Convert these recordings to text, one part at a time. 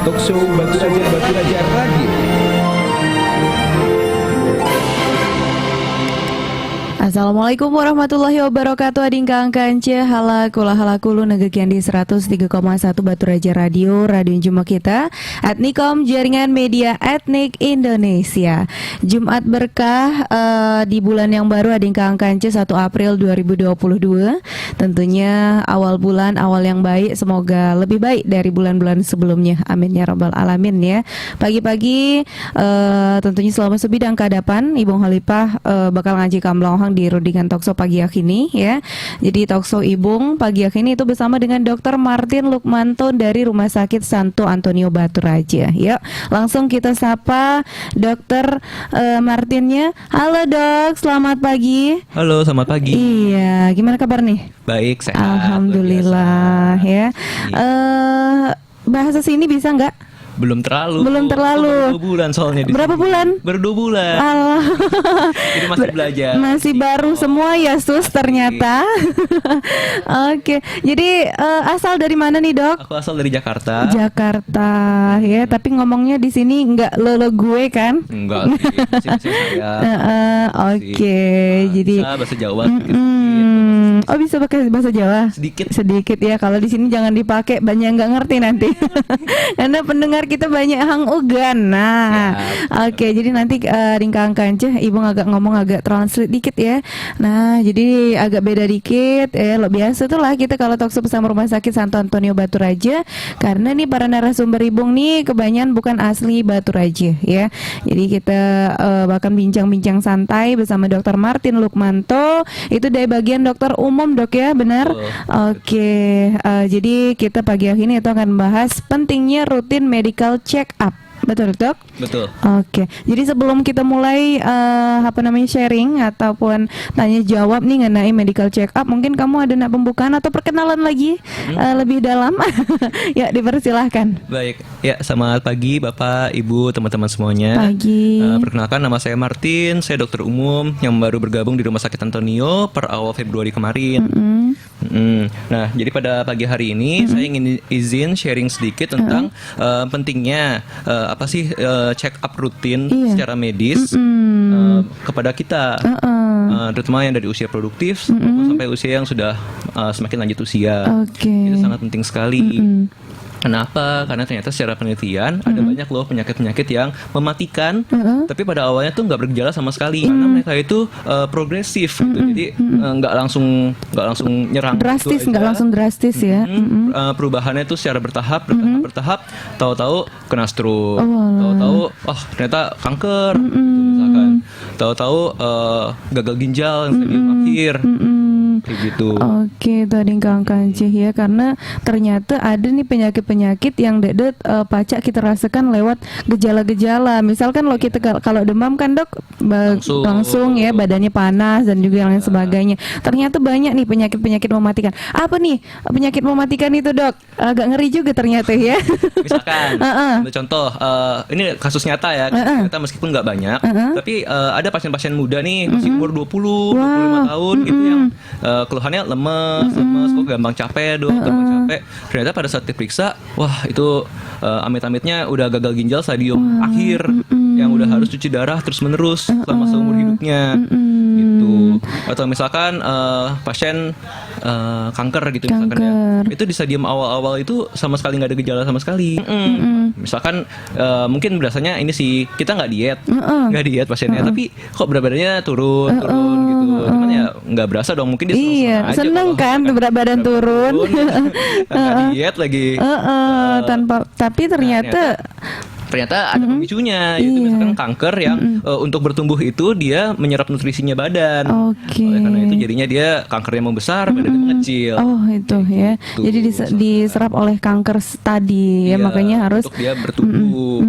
Talkshow Batu Raja Radio. Assalamualaikum warahmatullahi wabarakatuh. Adingkang kanca halakulu negekian di 103,1 Batu Raja Radio Juma kita Etnikom Jaringan Media Etnik Indonesia. Jumat berkah di bulan yang baru Adingkang kanca 1 April 2022. Tentunya awal bulan, awal yang baik, semoga lebih baik dari bulan-bulan sebelumnya. Amin ya rabbal alamin ya. Pagi-pagi tentunya selama sebidang keadapan Ibu Khalifah bakal ngaji kamlonghang di Rundingan Talkshow pagi ini ya. Jadi Talkshow Ibung pagi ini itu bersama dengan Dr. Martin Lukmanto dari Rumah Sakit Santo Antonio Batu Raja. Yuk, langsung kita sapa Dr. Martinnya. Halo Dok, selamat pagi. Halo, selamat pagi. Iya, gimana kabar nih? Baik, sehat. Alhamdulillah ya. Bahasa sini bisa nggak? Belum terlalu. Baru 2 bulan soalnya. Berapa bulan? Baru 2 bulan. Jadi masih belajar. Masih baru semua ya Sus ternyata. Oke. Jadi asal dari mana nih Dok? Aku asal dari Jakarta. Jakarta ya. Tapi ngomongnya di sini nggak lo gue kan? Enggak sih. Masih saya. Oke. Jadi bisa bahasa Jawa sedikit. Oh bisa pakai bahasa Jawa? Sedikit ya. Kalau di sini jangan dipakai, banyak yang nggak ngerti nanti. Karena pendengar kita banyak hang ugan. Nah, oke. Jadi nanti ringkang kancah Ibu ngomong agak translate dikit ya. Nah, jadi agak beda dikit. Lo biasa tuh lah kita kalau talkshow bersama Rumah Sakit Santo Antonio Batu Raja. Karena nih para narasumber Ibung nih kebanyakan bukan asli Batu Raja ya. Jadi kita bahkan bincang-bincang santai bersama Dr. Martin Lukmanto. Itu dari bagian dokter umum Dok ya, benar? Oke. Jadi kita pagi ini itu akan membahas pentingnya rutin medical check up. Betul Dok? Betul. Oke. Jadi sebelum kita mulai sharing ataupun tanya jawab nih mengenai medical check up, mungkin kamu ada pembukaan atau perkenalan lagi lebih dalam? Ya, dipersilahkan. Baik. Ya, selamat pagi Bapak, Ibu, teman-teman semuanya. Pagi. Perkenalkan, nama saya Martin, saya dokter umum yang baru bergabung di Rumah Sakit Antonio per awal Februari kemarin. Nah, jadi pada pagi hari ini saya ingin izin sharing sedikit tentang pentingnya apa sih check up rutin secara medis kepada kita, terutama yang dari usia produktif sampai usia yang sudah semakin lanjut usia. Itu sangat penting sekali. Kenapa? Karena ternyata secara penelitian ada banyak loh penyakit-penyakit yang mematikan, tapi pada awalnya tuh nggak bergejala sama sekali karena mereka itu progresif gitu. Jadi nggak langsung nyerang drastis, gitu nggak langsung drastis ya. Perubahannya itu secara bertahap, tahu-tahu kena stroke, tahu-tahu ternyata kanker, gitu misalkan, tahu-tahu gagal ginjal yang stadium akhir. Kayak gitu. Oke, tadi kancih ya, karena ternyata ada nih penyakit-penyakit yang pacak kita rasakan lewat gejala-gejala. Misalkan lo kita kalau demam kan Dok langsung ya badannya panas dan juga yang lain sebagainya. Ternyata banyak nih penyakit-penyakit mematikan. Apa nih penyakit mematikan itu Dok? Agak ngeri juga ternyata ya. Misalkan contoh ini kasus nyata ya, ternyata meskipun nggak banyak, tapi ada pasien-pasien muda nih masih umur 20, 25 tahun gitu yang keluhannya lemes, kok gampang capek gampang capek. Ternyata pada saat diperiksa, wah itu amit-amitnya udah gagal ginjal stadium akhir yang udah harus cuci darah terus menerus selama seumur hidupnya. Gitu. Atau misalkan pasien kanker gitu misalkan ya. Itu di stadium awal-awal itu sama sekali nggak ada gejala sama sekali. Misalkan mungkin biasanya ini sih kita nggak diet pasiennya, tapi kok berat badannya turun gitu. Cuman ya nggak berasa dong, mungkin dia seneng kan berat badan turun. Tanpa diet lagi. Tapi ternyata ada pemicunya, yaitu misalkan kanker yang untuk bertumbuh itu dia menyerap nutrisinya badan. Oleh karena itu jadinya dia kankernya membesar, badannya mengecil. Itu ya. Jadi diserap oleh kanker tadi ya, makanya harus untuk dia bertumbuh.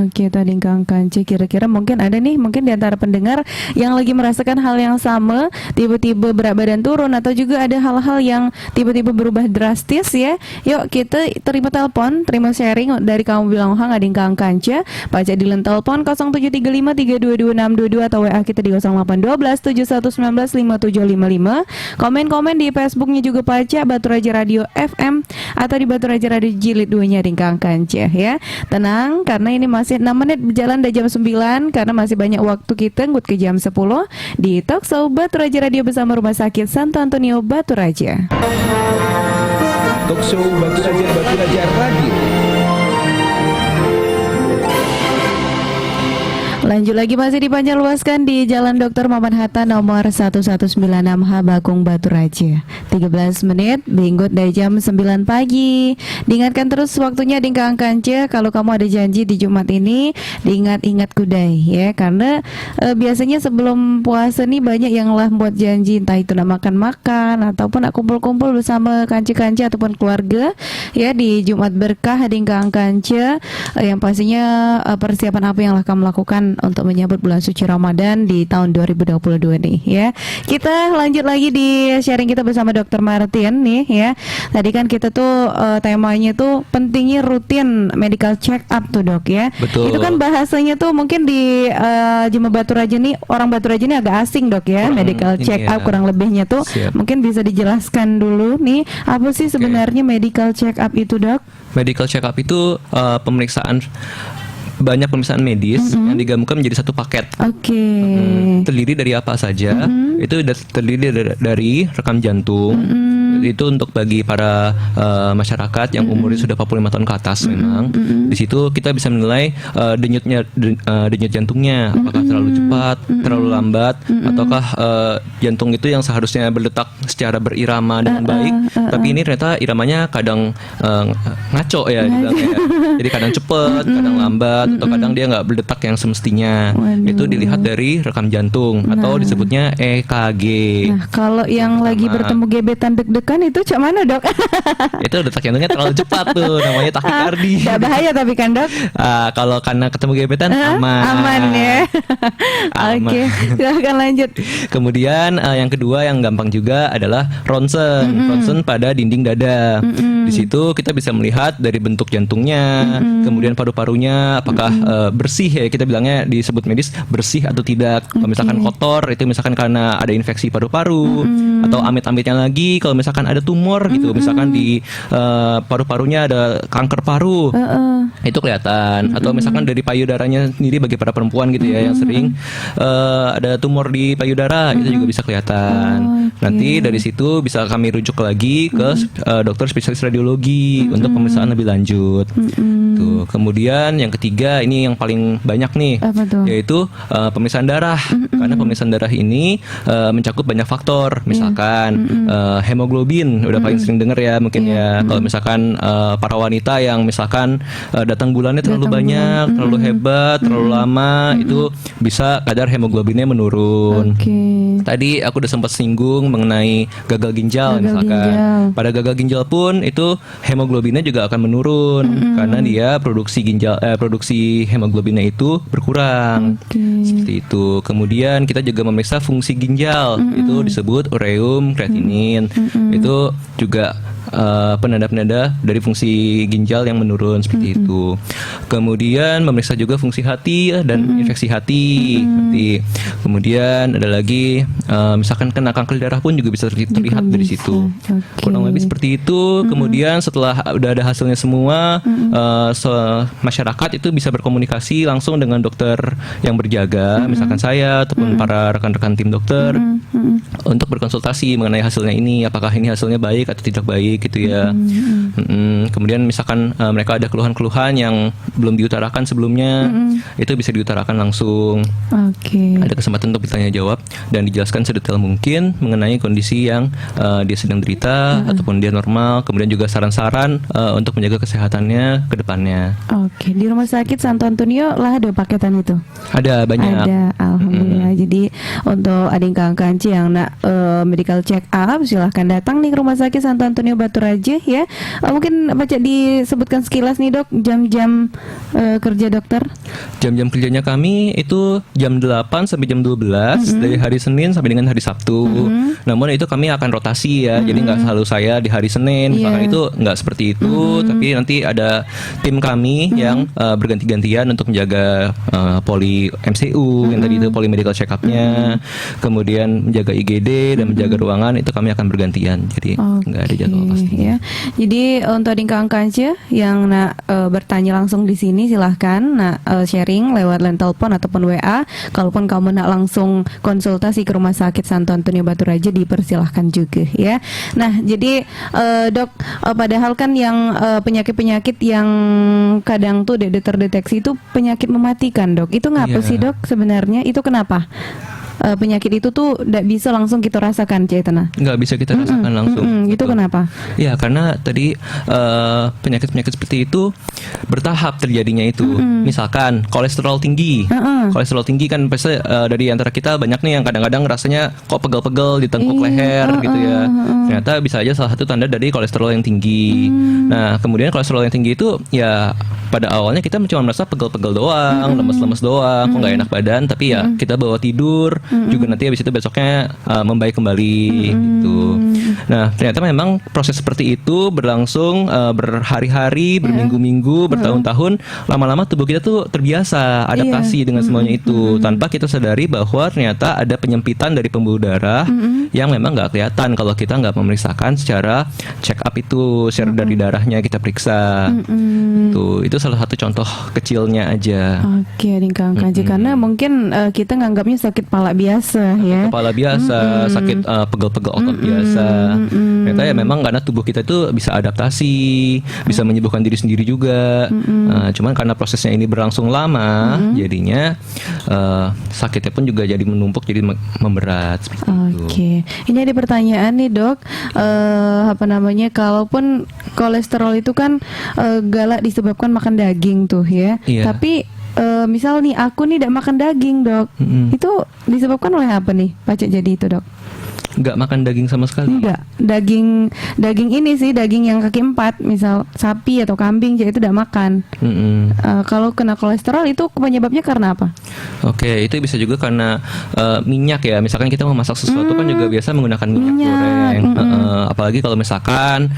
Oke, tadi Kang Kanci, kira-kira mungkin ada nih, mungkin di antara pendengar yang lagi merasakan hal yang sama, tiba-tiba berat badan turun atau juga ada hal-hal yang tiba-tiba berubah drastis ya. Yuk kita terima telepon, terima sharing dari kamu bilang hang ada Kang Kanci. Baca di line telepon 0735322622 atau WA kita di 081271195755. Komen-komen di Facebooknya juga Paca Batu Raja Radio FM atau di Batu Raja Radio Jilid 2-nya di Kang Kanci ya. Tenang, karena ini masih 6 menit berjalan dari jam 9, karena masih banyak waktu kita ngut ke jam 10 di Talkshow Batu Raja Radio bersama Rumah Sakit Santo Antonio Batu Raja. Talkshow Batu Raja Radio. Lanjut lagi masih dipanjang luaskan di Jalan Dr. Muhammad Hatta nomor 1196H Bakung Batu Raja. 13 menit minggu dari jam 9 pagi. Diingatkan terus waktunya di Kang Kanci, kalau kamu ada janji di Jumat ini diingat-ingat kudai ya, karena biasanya sebelum puasa nih banyak yang lah buat janji, entah itu nak makan-makan ataupun nak kumpul-kumpul bersama kanci-kanci ataupun keluarga ya di Jumat berkah di Kang Kanci, yang pastinya persiapan apa yang lah kamu lakukan untuk menyambut bulan suci Ramadan di tahun 2022 nih ya. Kita lanjut lagi di sharing kita bersama Dr. Martin nih ya. Tadi kan kita tuh temanya tuh pentingnya rutin medical check up tuh Dok ya. Betul. Itu kan bahasanya tuh mungkin di Jemaah Batu Raja nih, orang Batu Raja nih agak asing Dok ya. Medical check up kurang lebihnya tuh. Siap. Mungkin bisa dijelaskan dulu nih apa sih sebenarnya medical check up itu Dok? Medical check up itu banyak pemeriksaan medis yang digabungkan menjadi satu paket. Oke. Terdiri dari apa saja? Itu terdiri dari rekam jantung. Itu untuk bagi para masyarakat yang umurnya sudah 45 tahun ke atas memang. Di situ kita bisa menilai denyut jantungnya, apakah terlalu cepat, terlalu lambat, ataukah jantung itu yang seharusnya berdetak secara berirama dengan baik, tapi ini ternyata iramanya kadang ngaco ya, jadi kadang cepat, kadang lambat, atau kadang dia nggak berdetak yang semestinya. Itu dilihat dari rekam jantung atau disebutnya EKG. Nah, kalau yang lagi bertemu gebetan deg-degan itu cak mana Dok? Itu detak jantungnya terlalu cepat tuh, namanya takikardi. Tidak bahaya tapi kan Dok? Kalau karena ketemu gebetan aman ya. Oke, silahkan lanjut. Kemudian yang kedua yang gampang juga adalah ronsen. Ronsen pada dinding dada. Di situ kita bisa melihat dari bentuk jantungnya, kemudian paru-parunya apakah bersih ya, kita bilangnya disebut medis bersih atau tidak. Kalau misalkan kotor itu misalkan karena ada infeksi paru-paru, atau amit-amitnya lagi kalau misalkan ada tumor gitu, misalkan di paru-parunya ada kanker paru, itu kelihatan. Atau misalkan dari payudaranya sendiri bagi para perempuan gitu ya yang sering ada tumor di payudara, itu juga bisa kelihatan. Nanti dari situ bisa kami rujuk lagi ke dokter spesialis radiologi untuk pemeriksaan lebih lanjut. Tuh. Kemudian yang ketiga ini yang paling banyak nih, yaitu pemeriksaan darah. Karena pemeriksaan darah ini mencakup banyak faktor, misalkan hemoglobin udah paling sering dengar ya mungkin ya. Kalau misalkan para wanita yang misalkan datang bulannya terlalu banyak, terlalu hebat, terlalu lama, itu bisa kadar hemoglobinnya menurun. Tadi aku udah sempat singgung mengenai gagal ginjal misalkan. Pada gagal ginjal pun itu hemoglobinnya juga akan menurun karena dia produksi hemoglobinnya itu berkurang. Seperti itu. Kemudian kita juga memeriksa fungsi ginjal, itu disebut ureum, kreatinin. Itu juga penanda-penanda dari fungsi ginjal yang menurun seperti itu. Kemudian memeriksa juga fungsi hati dan infeksi hati. Kemudian ada lagi misalkan kena kanker darah pun juga bisa terlihat dari situ. Kurang lebih seperti itu. Kemudian setelah udah ada hasilnya semua, masyarakat itu bisa berkomunikasi langsung dengan dokter yang berjaga, misalkan saya ataupun para rekan-rekan tim dokter, untuk berkonsultasi mengenai hasilnya ini, apakah ini hasilnya baik atau tidak baik gitu ya. Kemudian misalkan mereka ada keluhan-keluhan yang belum diutarakan sebelumnya, itu bisa diutarakan langsung. Ada kesempatan untuk ditanya jawab dan dijelaskan sedetail mungkin mengenai kondisi yang dia sedang derita ataupun dia normal. Kemudian juga saran-saran untuk menjaga kesehatannya ke depannya. Di Rumah Sakit Santo Antonio lah ada paketan itu? Ada, banyak. Ada, alhamdulillah. Jadi untuk adik Kang Kanci yang nak medical check up, silahkan datang nih ke Rumah Sakit Santo Antonio Batu Batu Raja ya. Mungkin baca disebutkan sekilas nih dok, jam-jam kerja dokter. Jam-jam kerjanya kami itu jam 8 sampai jam 12 dari hari Senin sampai dengan hari Sabtu. Namun itu kami akan rotasi ya. Jadi nggak selalu saya di hari Senin. Misalkan itu nggak seperti itu, tapi nanti ada tim kami yang berganti-gantian untuk menjaga poli MCU yang tadi itu poli medical check up-nya, kemudian menjaga IGD dan menjaga ruangan itu kami akan bergantian. Jadi nggak ada jadwal pasti. Ya. Jadi untuk Adingkang Kanca yang bertanya langsung di sini silahkan sharing lewat line telepon ataupun WA. Kalaupun kamu nak langsung konsultasi ke Rumah Sakit Santo Antonio Batu Raja dipersilahkan juga ya. Nah jadi dok, padahal kan yang penyakit-penyakit yang kadang tuh terdeteksi itu penyakit mematikan dok. Itu ngapa sih dok sebenarnya? Itu kenapa? Penyakit itu tuh tidak bisa langsung kita rasakan, Cetana. Nggak bisa kita rasakan langsung. Itu kenapa? Ya karena tadi penyakit-penyakit seperti itu bertahap terjadinya itu. Misalkan kolesterol tinggi. Kolesterol tinggi kan pasti dari antara kita banyak nih yang kadang-kadang rasanya kok pegel-pegel di tengkuk leher gitu ya. Ternyata bisa aja salah satu tanda dari kolesterol yang tinggi. Nah kemudian kolesterol yang tinggi itu ya pada awalnya kita cuma merasa pegel-pegel doang, lemes-lemes doang, kok nggak enak badan. Tapi ya kita bawa tidur juga nanti habis itu besoknya membaik kembali gitu. Nah ternyata memang proses seperti itu berlangsung berhari-hari, berminggu-minggu, bertahun-tahun. Lama-lama tubuh kita tuh terbiasa adaptasi dengan semuanya itu tanpa kita sadari bahwa ternyata ada penyempitan dari pembuluh darah yang memang nggak kelihatan kalau kita nggak memeriksakan secara check up itu, secara dari darahnya kita periksa. Itu salah satu contoh kecilnya aja. Oke, Adingkang Kanca, karena mungkin kita nganggapnya sakit kepala biasa ya. Kepala biasa, sakit pegel-pegel otot biasa. Ternyata ya memang karena tubuh kita itu bisa adaptasi, bisa menyembuhkan diri sendiri juga. Cuman karena prosesnya ini berlangsung lama, jadinya sakitnya pun juga jadi menumpuk, jadi memberat. Oke, ini ada pertanyaan nih dok. Kalaupun kolesterol itu kan galak disebabkan makan daging tuh ya. Tapi misal nih aku nih tidak makan daging dok, itu disebabkan oleh apa nih pacak jadi itu dok? Nggak makan daging sama sekali? Enggak, daging ini sih, daging yang kaki 4, misal sapi atau kambing, jadi itu tidak makan. Kalau kena kolesterol itu penyebabnya karena apa? Oke, itu bisa juga karena minyak ya. Misalkan kita memasak sesuatu kan juga biasa menggunakan minyak goreng. Apalagi kalau misalkan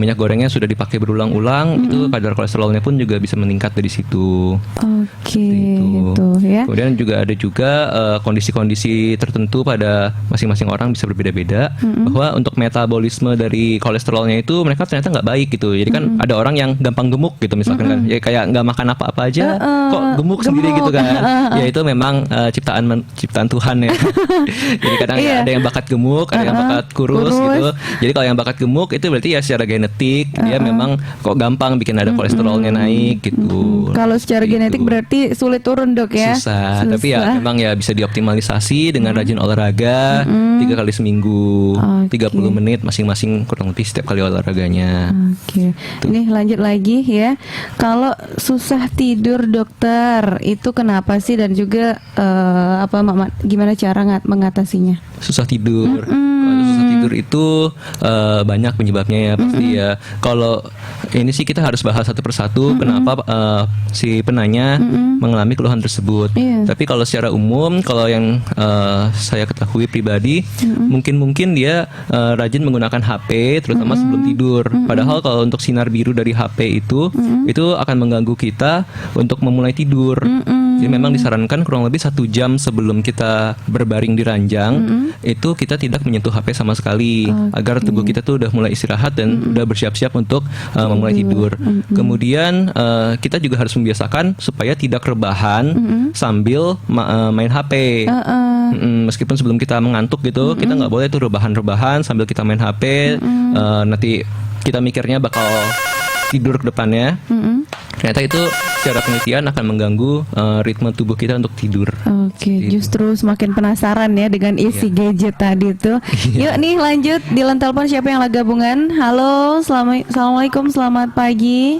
minyak gorengnya sudah dipakai berulang-ulang, itu kadar kolesterolnya pun juga bisa meningkat dari situ. Oke, gitu ya. Kemudian juga ada kondisi-kondisi tertentu pada masing-masing orang bisa berbeda-beda, bahwa untuk metabolisme dari kolesterolnya itu mereka ternyata nggak baik gitu. Jadi kan ada orang yang gampang gemuk gitu misalkan kan, ya kayak nggak makan apa-apa aja kok gemuk sendiri gitu kan. Ya itu memang ciptaan Tuhan ya. Jadi kadang ada yang bakat gemuk, ada yang bakat kurus gitu. Jadi kalau yang bakat gemuk itu berarti ya secara genetik dia memang kok gampang bikin ada kolesterolnya naik gitu. Kalau secara genetik berarti sulit turun dok ya. Susah. Tapi ya memang ya bisa dioptimalisasi dengan rajin olahraga 3 kali seminggu, 30 menit masing-masing kurang lebih setiap kali olahraganya. Ini lanjut lagi ya. Kalau susah tidur dokter, itu kenapa sih, dan juga gimana cara mengatasinya? Susah tidur. Kalau susah tidur itu banyak penyebabnya ya pasti ya. Kalau ini sih kita harus bahas satu persatu kenapa si penanya mengalami keluhan tersebut. Tapi kalau secara umum, kalau yang saya ketahui pribadi, mungkin dia rajin menggunakan HP terutama sebelum tidur. Padahal kalau untuk sinar biru dari HP itu akan mengganggu kita untuk memulai tidur. Jadi memang disarankan kurang lebih 1 jam sebelum kita berbaring di ranjang itu kita tidak menyentuh HP sama sekali, agar tubuh kita tuh udah mulai istirahat dan udah bersiap-siap untuk memulai tidur. Kemudian kita juga harus membiasakan supaya tidak rebahan sambil main HP. Meskipun sebelum kita mengantuk gitu, kita nggak boleh tuh rebahan-rebahan sambil kita main HP. Nanti kita mikirnya bakal tidur ke depannya. Ternyata itu secara penelitian akan mengganggu ritme tubuh kita untuk tidur. Justru semakin penasaran ya dengan isi gadget tadi tuh. Yuk nih lanjut di line telepon, siapa yang lagi gabungan? Halo, assalamualaikum, selamat pagi.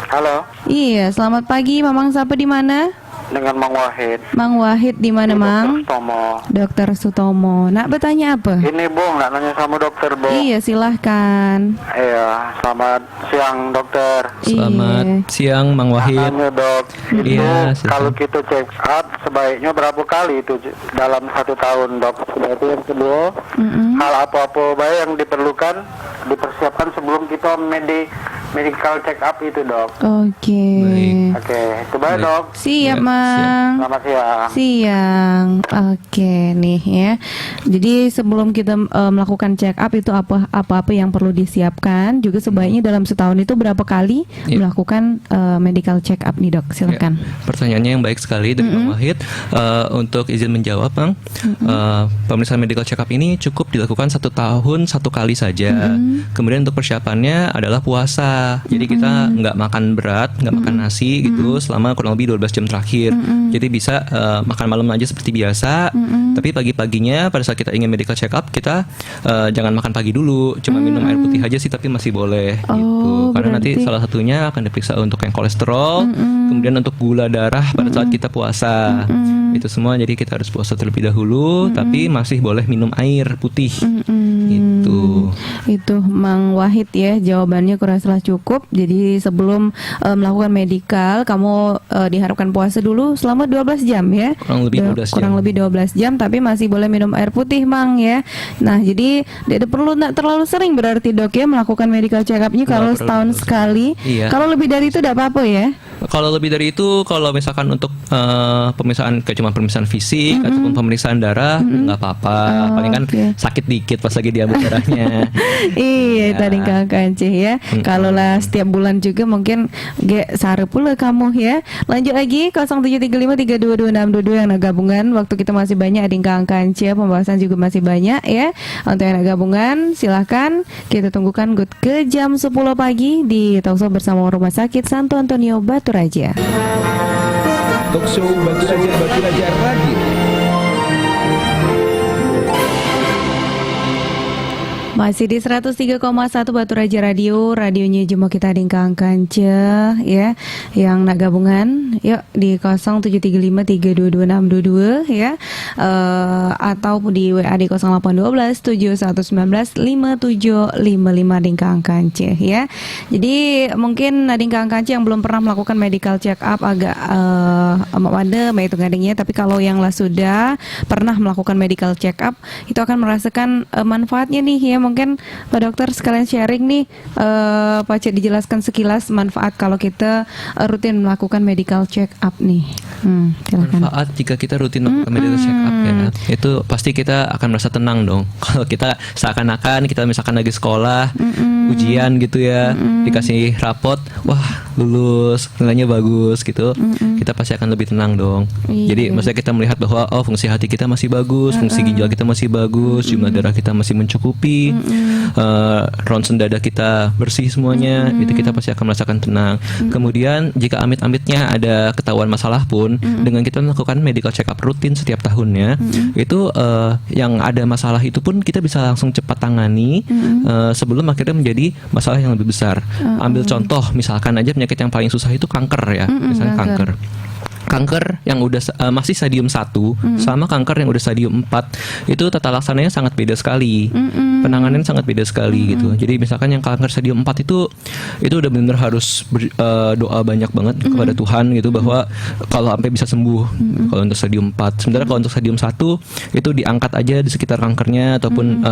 Halo. Iya, selamat pagi. Mamang siapa di mana? dengan Mang Wahid. Mang Wahid di mana, Mang? Sutomo. Dokter Sutomo. Nak bertanya apa? Ini Bung, nak nanya sama dokter Bung. Iya, silahkan. Iya, selamat siang dokter. Selamat siang Mang Wahid. Nanya dok, itu Iya, silakan. kalau kita check up sebaiknya berapa kali itu dalam 1 tahun dok? Berarti yang kedua, hal apa-apa baik yang dipersiapkan sebelum kita medical check up itu dok. Oke. Baik. Oke, itu baik dok. Siap, Ya, Mang. Selamat siang. Siang. Oke nih ya. Jadi sebelum kita melakukan check up itu apa yang perlu disiapkan, juga sebaiknya dalam setahun itu berapa kali melakukan medical check up nih, Dok? Silakan. Ya, pertanyaannya yang baik sekali dari Mang Wahid. Untuk izin menjawab, Bang, pemeriksaan medical check up ini cukup dilakukan 1 tahun 1 kali saja. Kemudian untuk persiapannya adalah puasa. Jadi kita nggak makan berat, nggak makan nasi gitu selama kurang lebih 12 jam terakhir. Jadi bisa makan malam aja seperti biasa. Tapi pagi-paginya pada saat kita ingin medical check up, kita jangan makan pagi dulu, cuma minum air putih aja sih, tapi masih boleh gitu. Karena nanti salah satunya akan diperiksa untuk yang kolesterol, kemudian untuk gula darah pada saat kita puasa. Itu semua, jadi kita harus puasa terlebih dahulu, tapi masih boleh minum air putih. Gitu. Itu Mang Wahid ya, jawabannya kurasa cukup. Jadi sebelum melakukan medical, kamu diharapkan puasa dulu selama 12 jam ya. Kurang lebih 12 jam. Kurang lebih 12 jam, tapi masih boleh minum air putih, Mang ya. Nah, jadi tidak perlu terlalu sering berarti, Dok ya, melakukan medical check up-nya kalau perlu. setahun sekali. Iya. Kalau lebih dari itu tidak apa-apa ya. Kalau lebih dari itu, kalau misalkan untuk pemeriksaan kayak cuma pemeriksaan fisik ataupun pemeriksaan darah, nggak apa-apa. Paling kan sakit dikit pas lagi diambil darahnya. Iya, tadi Kang Cih ya. Kalau lah setiap bulan juga mungkin sare pula kamu ya. Lanjut lagi 0735322622 yang gabungan. Waktu kita masih banyak, ading Kang Cih, pembahasan juga masih banyak ya. Untuk yang gabungan silahkan kita tunggukan ke jam 10 pagi di Talkshow bersama Rumah Sakit Santo Antonio Batu Raja. Talkshow Batu Raja Radio. Masih di 103,1 Batu Raja Radio, radionya Jemo kita Dingkang Kance ya. Yang nak gabungan, yuk di 0735322622 ya. Atau di WA di 0812 7119 5755 Dingkang Kance ya. Jadi mungkin Dingkang Kance yang belum pernah melakukan medical check up agak ada itu ngadingnya, tapi kalau yang lah sudah pernah melakukan medical check up itu akan merasakan manfaatnya nih ya. Mungkin Pak Dokter sekalian sharing nih, Pak Cik dijelaskan sekilas manfaat kalau kita rutin melakukan medical check up nih. Silakan. Manfaat jika kita rutin melakukan medical check up ya, itu pasti kita akan merasa tenang dong. Kalau kita seakan-akan kita misalkan lagi sekolah, ujian gitu ya, dikasih rapot, wah lulus, nilainya bagus gitu, kita pasti akan lebih tenang dong. Jadi maksudnya kita melihat bahwa fungsi hati kita masih bagus, fungsi ginjal kita masih bagus, jumlah darah kita masih mencukupi, ronsen dada kita bersih semuanya, itu kita pasti akan merasakan tenang. Kemudian jika amit-amitnya ada ketahuan masalah pun, dengan kita melakukan medical check up rutin setiap tahunnya, itu yang ada masalah itu pun kita bisa langsung cepat tangani sebelum akhirnya menjadi masalah yang lebih besar. Ambil contoh, misalkan aja penyakit yang paling susah itu kanker ya, misalnya kanker. Kanker yang udah masih stadium 1 sama kanker yang udah stadium 4 itu tata laksananya sangat beda sekali. Penanganannya sangat beda sekali gitu. Jadi misalkan yang kanker stadium 4 itu udah benar harus doa banyak banget kepada Tuhan gitu, bahwa kalau sampai bisa sembuh kalau untuk stadium 4. Sementara kalau untuk stadium 1 itu diangkat aja di sekitar kankernya ataupun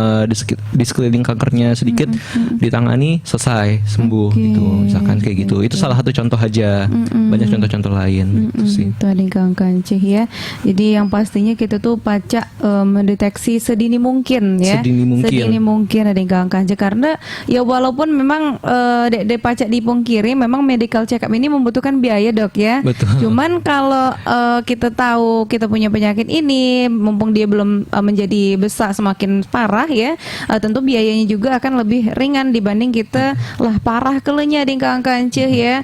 di sekeliling kankernya sedikit, ditangani, selesai, sembuh gitu. Misalkan kayak gitu. Itu salah satu contoh aja. Banyak contoh-contoh lain gitu sih. Itu ada Kang Kanceh ya. Jadi yang pastinya kita tuh pacak mendeteksi sedini mungkin ya. Sedini mungkin ada Kang Kanceh, karena ya walaupun memang dek pacak dipungkiri, memang medical check up ini membutuhkan biaya, Dok ya. Betul. Cuman kalau kita tahu kita punya penyakit ini, mumpung dia belum menjadi besar semakin parah ya, tentu biayanya juga akan lebih ringan dibanding kita lah parah kelenya di Kang Kanceh ya.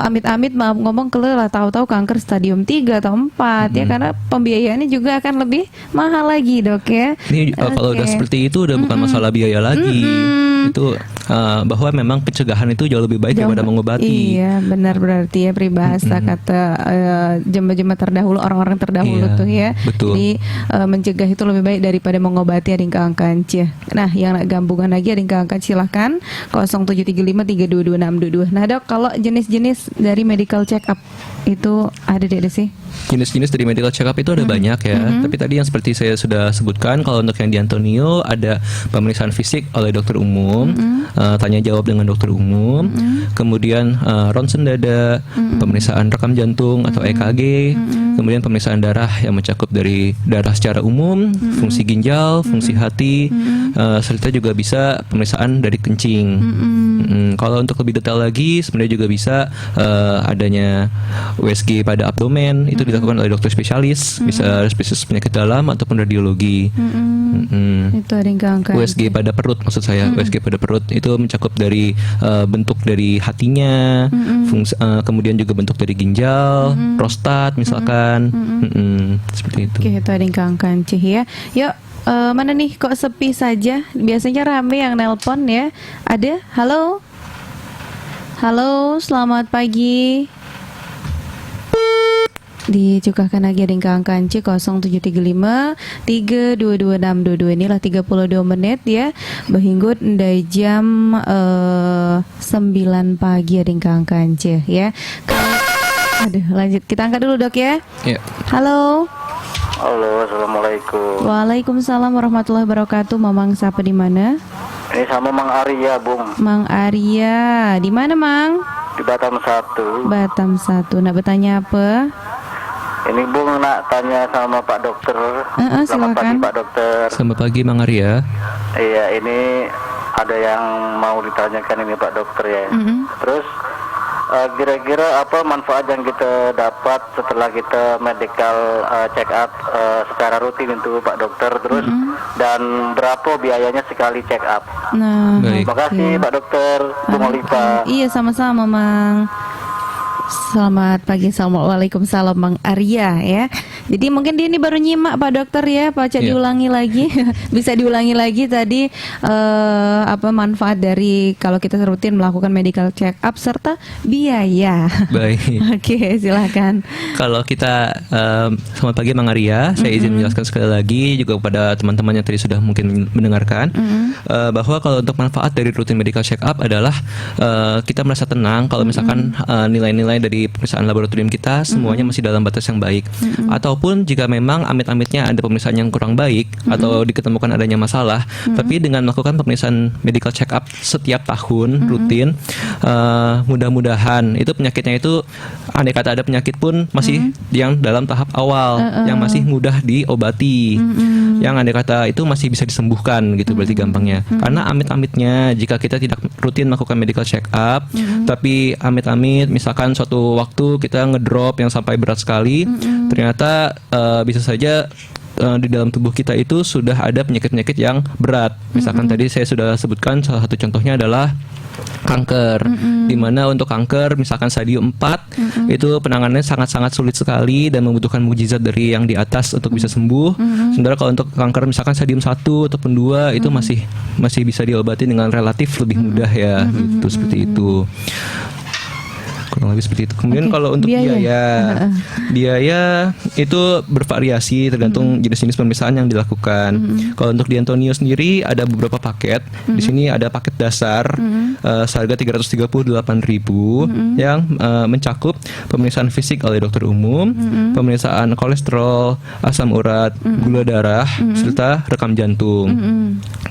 Amit-amit maaf ngomong kele lah tahu-tahu kanker stadium 3 atau 4 ya, karena pembiayaannya juga akan lebih mahal lagi, Dok ya. Ini kalau udah seperti itu udah bukan masalah biaya lagi. itu bahwa memang pencegahan itu jauh lebih baik daripada mengobati. Iya, benar, berarti ya peribahasa kata jema-jema terdahulu, orang-orang terdahulu tuh ya. Betul. Jadi mencegah itu lebih baik daripada mengobati. Ading keangkan cie. Nah, yang nak gambungan lagi ading keangkan silahkan 0735322622. Nah, Dok, kalau jenis-jenis dari medical check up itu ada sih? Jenis-jenis dari medical check up itu ada banyak ya. Tapi tadi yang seperti saya sudah sebutkan, kalau untuk yang di Antonio ada pemeriksaan fisik oleh dokter umum, tanya jawab dengan dokter umum, kemudian ronsen dada, pemeriksaan rekam jantung atau EKG, kemudian pemeriksaan darah yang mencakup dari darah secara umum, fungsi ginjal, fungsi hati, serta juga bisa pemeriksaan dari kencing. Kalau untuk lebih detail lagi, sebenarnya juga bisa adanya USG pada abdomen, itu dilakukan oleh dokter spesialis, bisa spesialis penyakit dalam ataupun radiologi. Itu ada yang keangkan. USG pada perut maksud saya, USG pada perut itu mencakup dari bentuk dari hatinya, kemudian juga bentuk dari ginjal, prostat misalkan, seperti itu. Oke, itu ada yang keangkan Cih ya. Yuk, mana nih kok sepi saja? Biasanya rame yang nelpon ya. Ada? Halo? Halo, selamat pagi. Dicukakan lagi ada yang keangkan C 0735 322 inilah 32 menit ya. Bahinggut dari jam 9 pagi ada yang keangkan C ya. Aduh, lanjut kita angkat dulu Dok ya. Ya. Halo. Halo, assalamualaikum. Waalaikumsalam warahmatullahi wabarakatuh. Mamang siapa di mana? Ini sama Mang Arya, Bung. Mang Arya, di mana Mang? Di Batam 1. Batam 1. Nak bertanya apa? Ini Bung nak tanya sama Pak Dokter. Selamat pagi silakan. Pak Dokter. Selamat pagi Mang Arya. Iya, ini ada yang mau ditanyakan ini Pak Dokter ya. Terus kira-kira apa manfaat yang kita dapat setelah kita medical check up secara rutin itu Pak Dokter? Terus dan berapa biayanya sekali check up? Nah, Baik. Terima kasih Pak Dokter. Bung Oliva. Iya, sama-sama Mang. Selamat pagi, Waalaikumsalam Bang Arya ya. Jadi mungkin dia ini baru nyimak Pak Dokter ya, Pak Iya. diulangi lagi. Bisa diulangi lagi tadi apa manfaat dari kalau kita rutin melakukan medical check up serta biaya. Baik. Oke, silakan. Kalau kita selamat pagi Mang Arya, saya izin menjelaskan sekali lagi juga kepada teman-teman yang tadi sudah mungkin mendengarkan bahwa kalau untuk manfaat dari rutin medical check up adalah kita merasa tenang kalau misalkan nilai-nilai dari pemeriksaan laboratorium kita semuanya masih dalam batas yang baik. Ataupun jika memang amit-amitnya ada pemeriksaan yang kurang baik atau diketemukan adanya masalah, tapi dengan melakukan pemeriksaan medical check up setiap tahun rutin, mudah-mudahan itu penyakitnya itu andai kata ada penyakit pun masih yang dalam tahap awal, yang masih mudah diobati, yang andai kata itu masih bisa disembuhkan gitu berarti gampangnya. Karena amit-amitnya jika kita tidak rutin melakukan medical check up, tapi amit-amit misalkan suatu waktu kita ngedrop yang sampai berat sekali, ternyata bisa saja di dalam tubuh kita itu sudah ada penyakit-penyakit yang berat. Misalkan tadi saya sudah sebutkan salah satu contohnya adalah kanker, di mana untuk kanker misalkan stadium 4 itu penanganannya sangat-sangat sulit sekali dan membutuhkan mukjizat dari yang di atas untuk bisa sembuh. Sementara kalau untuk kanker misalkan stadium 1 ataupun 2 itu masih bisa diobati dengan relatif lebih mudah ya, gitu, seperti itu. Kurang lebih seperti itu. Kemudian kalau untuk biaya itu bervariasi tergantung jenis-jenis pemeriksaan yang dilakukan. Kalau untuk di Antonio sendiri ada beberapa paket. Di sini ada paket dasar seharga 338.000 yang mencakup pemeriksaan fisik oleh dokter umum, pemeriksaan kolesterol, asam urat, gula darah, serta rekam jantung.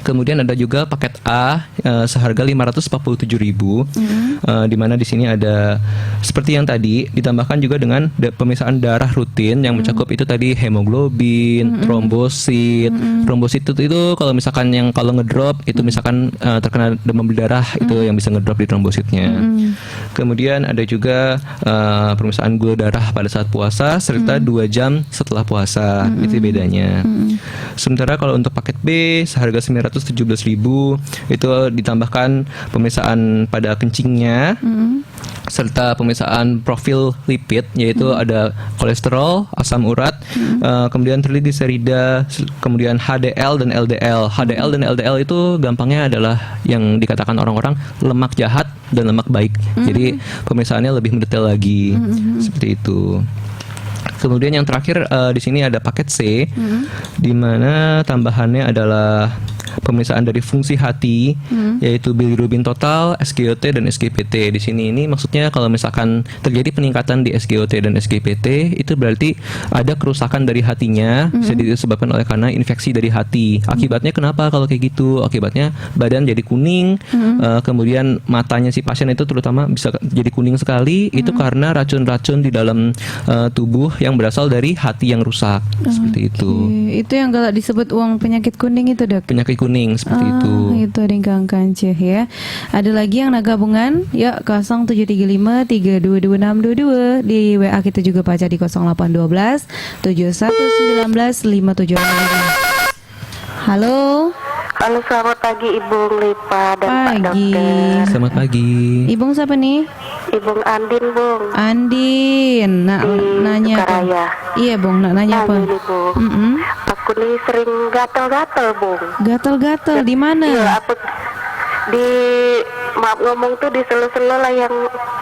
Kemudian ada juga paket A seharga 547.000, di mana di sini ada seperti yang tadi ditambahkan juga dengan pemeriksaan darah rutin yang mencakup itu tadi hemoglobin, trombosit. Trombosit itu kalau misalkan yang kalau ngedrop itu misalkan terkena demam berdarah itu yang bisa ngedrop di trombositnya. Kemudian ada juga pemeriksaan gula darah pada saat puasa serta 2 jam setelah puasa. Itu bedanya. Sementara kalau untuk paket B seharga 917.000 itu ditambahkan pemeriksaan pada kencingnya, serta pemeriksaan profil lipid, yaitu ada kolesterol, asam urat, kemudian trigliserida, kemudian HDL dan LDL. HDL dan LDL itu gampangnya adalah yang dikatakan orang-orang lemak jahat dan lemak baik. Jadi pemeriksaannya lebih mendetail lagi, seperti itu. Kemudian yang terakhir di sini ada paket C, di mana tambahannya adalah pemeriksaan dari fungsi hati, yaitu bilirubin total, SGOT dan SGPT. Di sini ini maksudnya kalau misalkan terjadi peningkatan di SGOT dan SGPT, itu berarti ada kerusakan dari hatinya, bisa disebabkan oleh karena infeksi dari hati. Akibatnya kenapa kalau kayak gitu? Akibatnya badan jadi kuning, kemudian matanya si pasien itu terutama bisa jadi kuning sekali. Itu karena racun-racun di dalam tubuh yang berasal dari hati yang rusak, seperti itu. Itu yang kalau disebut uang penyakit kuning itu, Dok? Penyakit kuning seperti itu. Itu Dingkang Kanceh ya. Ada lagi yang naga gabungan? Ya 0735322622. Di WA kita juga baca di 0812 7119 575. Halo. Halo, selamat pagi Ibu Lipa dan Pak Pagi. Dokter. Selamat pagi. Ibu siapa nih? Ibu Andin, Bung. Andin. Nak Di nanya apa? Sukaraya. Iya, Bung. Nak nanya apa? Ini, Bung. Aku nih sering gatal-gatal, Bung. Gatal-gatal di mana? Iya, aku di maaf ngomong tuh di sela-sela lah yang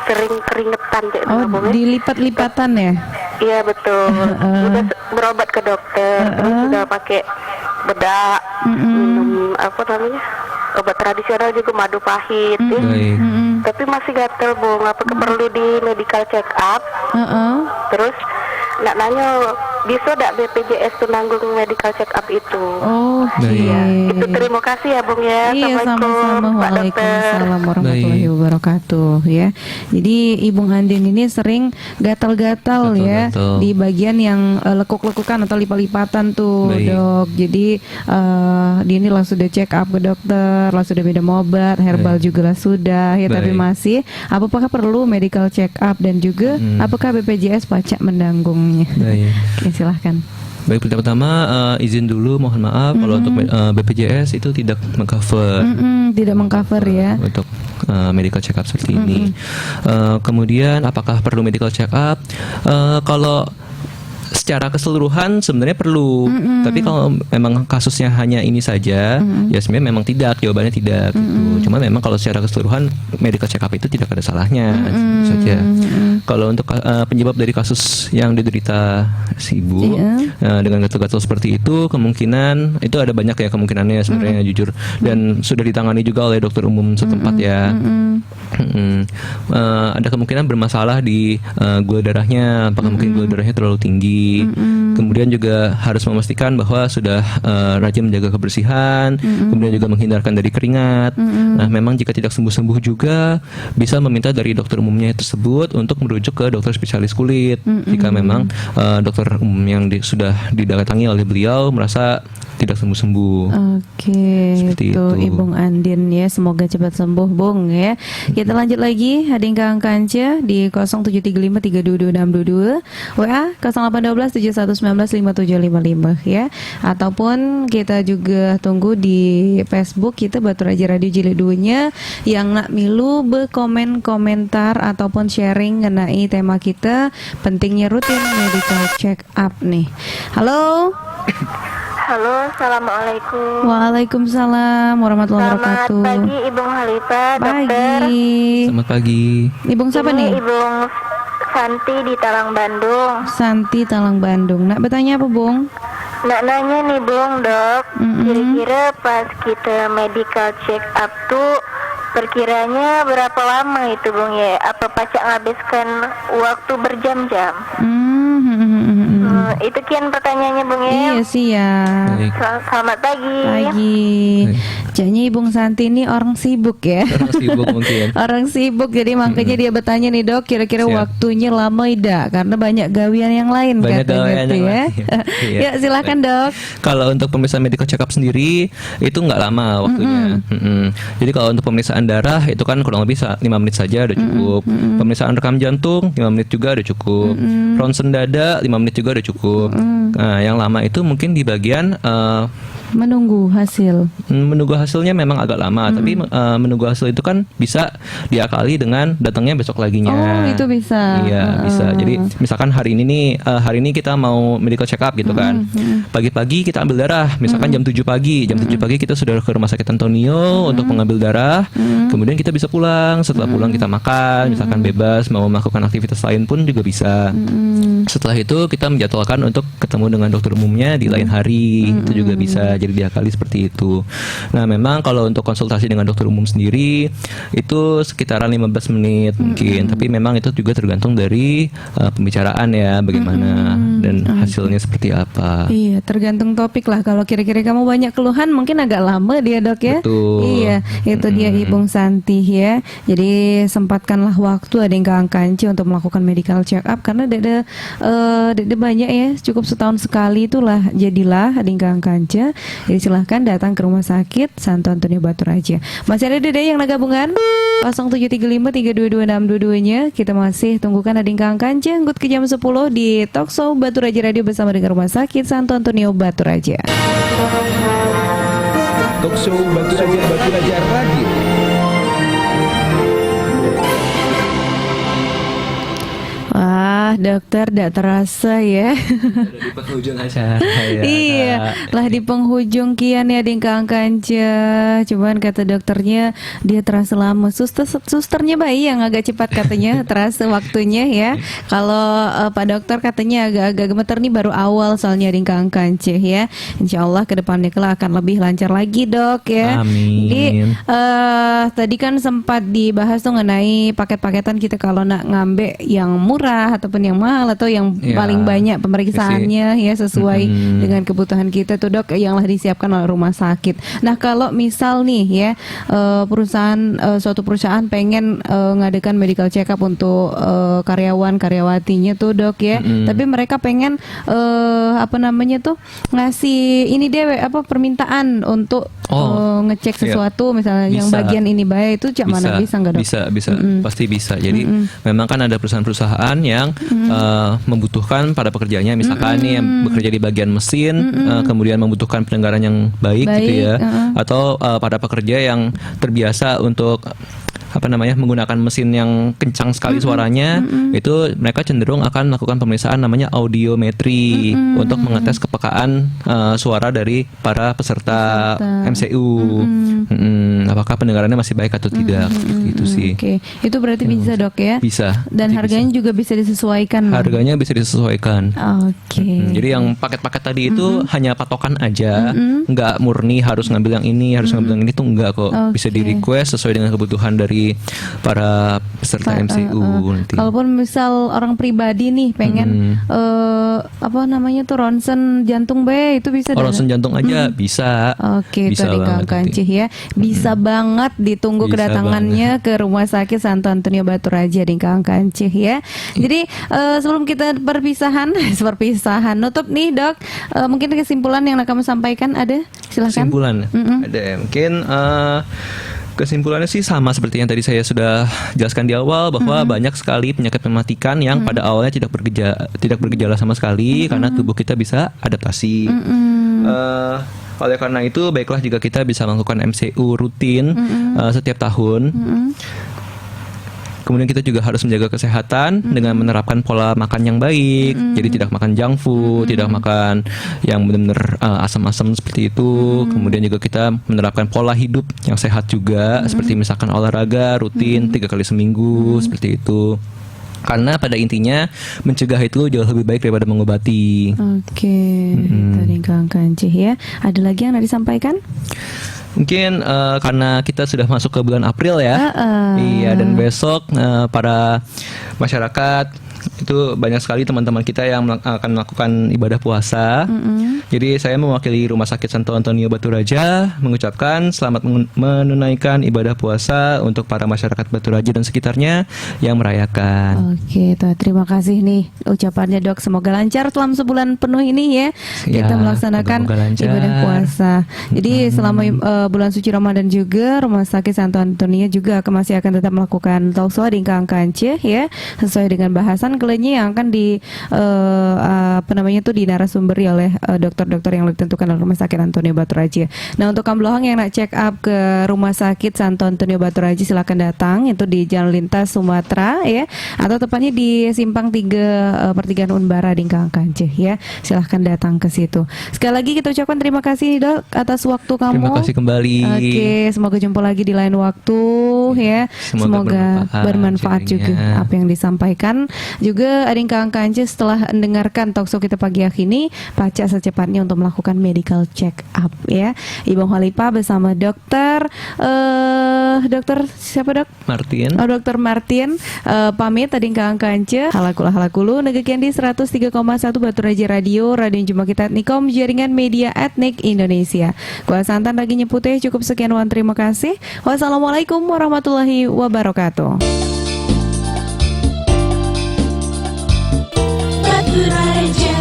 sering keringetan kayak Oh, Bung. dilipat-lipatan ya? Iya, betul. Udah berobat ke dokter, terus sudah pakai bedak, minum apa namanya? Obat tradisional juga madu pahit. Ya. Baik. Tapi masih gatel, Bung. Apakah perlu di medical check up? Terus nak nanya, bisa tak BPJS tuh nanggung medical check up itu? Oke. Itu terima kasih ya, Bung ya. Iya, sama-sama. Pak Dokter. Waalaikumsalam warahmatullahi wabarakatuh ya. Jadi Ibu Andin ini sering gatal-gatal ya Gatal-gatal. di bagian yang lekuk-lekukan atau lipat-lipatan tuh, Baik. Dok. Jadi dia ini lah sudah check up ke dokter, lah sudah minum obat, herbal juga lah sudah ya, tapi Baik. masih apakah perlu medical check up dan juga apakah BPJS pacak mendanggungnya? Baik. Oke, silahkan. Baik, pertama izin dulu, mohon maaf kalau untuk BPJS itu tidak mengcover Tidak mengcover ya. untuk medical check up seperti ini. Kemudian apakah perlu medical check up? Kalau secara keseluruhan sebenarnya perlu, tapi kalau memang kasusnya hanya ini saja, ya sebenarnya memang tidak, jawabannya tidak gitu. Cuma memang kalau secara keseluruhan medical check up itu tidak ada salahnya saja. Kalau untuk penyebab dari kasus yang diderita si ibu dengan gatal-gatal seperti itu, kemungkinan itu ada banyak ya kemungkinannya sebenarnya jujur, dan sudah ditangani juga oleh dokter umum setempat ya. Ada kemungkinan bermasalah di gula darahnya, apakah mungkin gula darahnya terlalu tinggi. Kemudian juga harus memastikan bahwa sudah rajin menjaga kebersihan, kemudian juga menghindarkan dari keringat. Nah, memang jika tidak sembuh-sembuh juga bisa meminta dari dokter umumnya tersebut untuk merujuk ke dokter spesialis kulit. Jika memang dokter umum yang sudah didatangi oleh beliau merasa tidak sembuh-sembuh. Oke, Seperti itu itu. Ibu Andin ya, semoga cepat sembuh, Bung ya. Kita lanjut lagi, Hadingkang Kanca di 0735322622, WA 081271195755 ya. Ataupun kita juga tunggu di Facebook kita Batu Raja Radio Jilid 2-nya yang nak milu berkomen-komentar ataupun sharing mengenai tema kita, pentingnya rutin medical check up nih. Halo. Halo, assalamualaikum. Waalaikumsalam warahmatullahi Selamat wabarakatuh. pagi Ibu Halifah, Dokter. Pagi. Selamat pagi. Ibu siapa Ini nih? Ibu Santi di Talang Bandung. Santi Talang Bandung. Nak bertanya apa, Bung? Nak nanya nih Bung, Dok. Kira-kira pas kita medical check up tuh perkiranya berapa lama itu, Bung ya? Apa pacak ngabiskan waktu berjam-jam? Itu kian pertanyaannya, Bung ya. Iya sih ya. Baik. Selamat pagi. Pagi. Jadinya Ibu Santi ini orang sibuk ya. Orang sibuk mungkin. Orang sibuk, jadi makanya dia bertanya nih, Dok, kira-kira Siap. waktunya lama tidak? Karena banyak gawian yang lain Banyak katanya gawian tuh yang ya. lain. Iya. Ya, silakan, Dok. Kalau untuk pemeriksaan medical check up sendiri itu nggak lama waktunya. Jadi kalau untuk pemeriksaan darah itu kan kurang lebih 5 menit saja udah cukup. Pemeriksaan rekam jantung 5 menit juga udah cukup. Ronsen dada 5 menit juga udah cukup. Nah, yang lama itu mungkin di bagian Menunggu hasil. Menunggu hasilnya memang agak lama, tapi menunggu hasil itu kan bisa diakali dengan datangnya besok laginya. Oh, itu bisa. Iya, bisa. Jadi misalkan hari ini kita mau medical check up gitu kan. Pagi-pagi kita ambil darah, misalkan jam 7 pagi. Jam 7 pagi kita sudah ke Rumah Sakit Antonio untuk mengambil darah. Kemudian kita bisa pulang. Setelah pulang kita makan, misalkan bebas mau melakukan aktivitas lain pun juga bisa. Setelah itu kita menjadwalkan untuk ketemu dengan dokter umumnya di lain hari. Itu juga bisa. Jadi diakali seperti itu. Nah, memang kalau untuk konsultasi dengan dokter umum sendiri itu sekitaran 15 menit mungkin. Tapi memang itu juga tergantung dari pembicaraan ya, bagaimana dan hasilnya seperti apa. Iya, tergantung topik lah. Kalau kira-kira kamu banyak keluhan mungkin agak lama dia, Dok, ya. Betul. Iya, itu dia Ibung Santi ya. Jadi sempatkanlah waktu Adingkang Kanci untuk melakukan medical check up karena dede banyak ya, cukup setahun sekali itulah jadilah Adingkang Kanci. Jadi silahkan datang ke Rumah Sakit Santo Antonio Baturaja. Masih ada dede yang gabungan 0735322622-nya. Kita masih tunggukan Adingkang Kanci nggut ke jam 10 di Talkshow Baturaja Radio bersama dengan Rumah Sakit Santo Antonio Baturaja. Talkshow Baturaja Radio. Wah, dokter, tidak terasa ya. Di penghujung acara ya. Iya, lah di penghujung kian ya Adingkang Kanca. Cuman kata dokternya dia terasa lama. Susternya bayi yang agak cepat katanya terasa waktunya ya. Kalau Pak Dokter katanya agak-agak gemeter nih baru awal soalnya Adingkang Kanca ya. Insya Allah ke depannya kelak akan lebih lancar lagi, Dok ya. Amin. Jadi tadi kan sempat dibahas tuh mengenai paket-paketan kita kalau nak ngambil yang murah ataupun yang mahal atau yang paling banyak pemeriksaannya ya sesuai dengan kebutuhan kita tuh, Dok, yang lah disiapkan oleh rumah sakit. Nah, kalau misal nih ya suatu perusahaan pengen ngadakan medical check up untuk karyawatinya tuh, Dok ya. Tapi mereka pengen ngasih ini deh permintaan untuk ngecek sesuatu misalnya bisa. yang bagian ini baik itu cak mana bisa nggak, Dok? Bisa pasti bisa. Jadi memang kan ada perusahaan-perusahaan yang membutuhkan pada pekerjaannya misalkan nih yang bekerja di bagian mesin kemudian membutuhkan pendengaran yang baik gitu ya, atau pada pekerja yang terbiasa untuk menggunakan mesin yang kencang sekali suaranya, itu mereka cenderung akan melakukan pemeriksaan namanya audiometri untuk mengetes kepekaan suara dari para peserta MCU. Apakah pendengarannya masih baik atau tidak, gitu sih. Oke. Itu berarti bisa, Dok ya? Bisa. Dan harganya juga bisa disesuaikan. Harganya bisa disesuaikan. Oke. Jadi yang paket-paket tadi itu hanya patokan aja, nggak murni harus ngambil yang ini, harus ngambil yang ini tuh enggak kok. Bisa di request sesuai dengan kebutuhan dari para peserta MCU nanti. Kalaupun misal orang pribadi nih pengen ronsen jantung itu bisa. Ronsen jantung aja bisa. Oke, bisa tadi Kang Kancih ya. Bisa banget ditunggu Bisa kedatangannya ke Rumah Sakit Santo Antonio Baturaja di Kang Kancih ya. Jadi sebelum kita perpisahan nutup nih, Dok, mungkin kesimpulan yang akan kamu sampaikan ada? Silakan. Kesimpulan ada ya. Mungkin kesimpulannya sih sama seperti yang tadi saya sudah jelaskan di awal, bahwa banyak sekali penyakit mematikan yang pada awalnya tidak bergejala sama sekali karena tubuh kita bisa adaptasi. Oleh karena itu baiklah jika kita bisa melakukan MCU rutin setiap tahun. Kemudian kita juga harus menjaga kesehatan dengan menerapkan pola makan yang baik. Jadi tidak makan junk food, tidak makan yang benar-benar asam-asam seperti itu. Kemudian juga kita menerapkan pola hidup yang sehat juga, seperti misalkan olahraga rutin 3 kali seminggu, seperti itu. Karena pada intinya mencegah itu jauh lebih baik daripada mengobati. Oke. Tadi Kang Kancih ya. Ada lagi yang mau disampaikan? Mungkin karena kita sudah masuk ke bulan April ya. Iya, dan besok para masyarakat itu banyak sekali teman-teman kita yang akan melakukan ibadah puasa. Jadi saya mewakili Rumah Sakit Santo Antonio Baturaja mengucapkan selamat menunaikan ibadah puasa untuk para masyarakat Baturaja dan sekitarnya yang merayakan. Oke, terima kasih nih ucapannya, Dok. Semoga lancar selama sebulan penuh ini ya. Kita melaksanakan ibadah puasa. Jadi selama bulan suci Ramadan juga Rumah Sakit Santo Antonio juga masih akan tetap melakukan talkshow di Kangkance ya, sesuai dengan bahasan kliennya yang akan di dinarasumberi oleh dokter-dokter yang ditentukan oleh Rumah Sakit Antonio Batu Raja. Nah, untuk Kamlohang yang nak check up ke Rumah Sakit Santo Antonio Batu Raja silakan datang, itu di Jalan Lintas Sumatera ya, atau tepatnya di Simpang 3 Pertigaan Unbara di Kangkance ya. Silahkan datang ke situ. Sekali lagi kita ucapkan terima kasih Dok atas waktu kamu. Terima kasih kembali. Oke, semoga jumpa lagi di lain waktu ya. Semoga bermanfaat juga apa yang disampaikan. Juga Ading Kangkance setelah mendengarkan talkshow kita pagi hari ini, pacak secepatnya untuk melakukan medical check up ya. Ibu Khalifah bersama dokter siapa Dok? Martin. Dokter Martin pamit Ading Kangkance. Halakulu negekian di 103,1 Batu Raja Radio Jumpa Kita Etnikom Jaringan Media Etnik Indonesia. Gua Santan lagi nyeputih, cukup sekian wan, terima kasih. Wassalamualaikum warahmatullahi wabarakatuh. Batu Raja.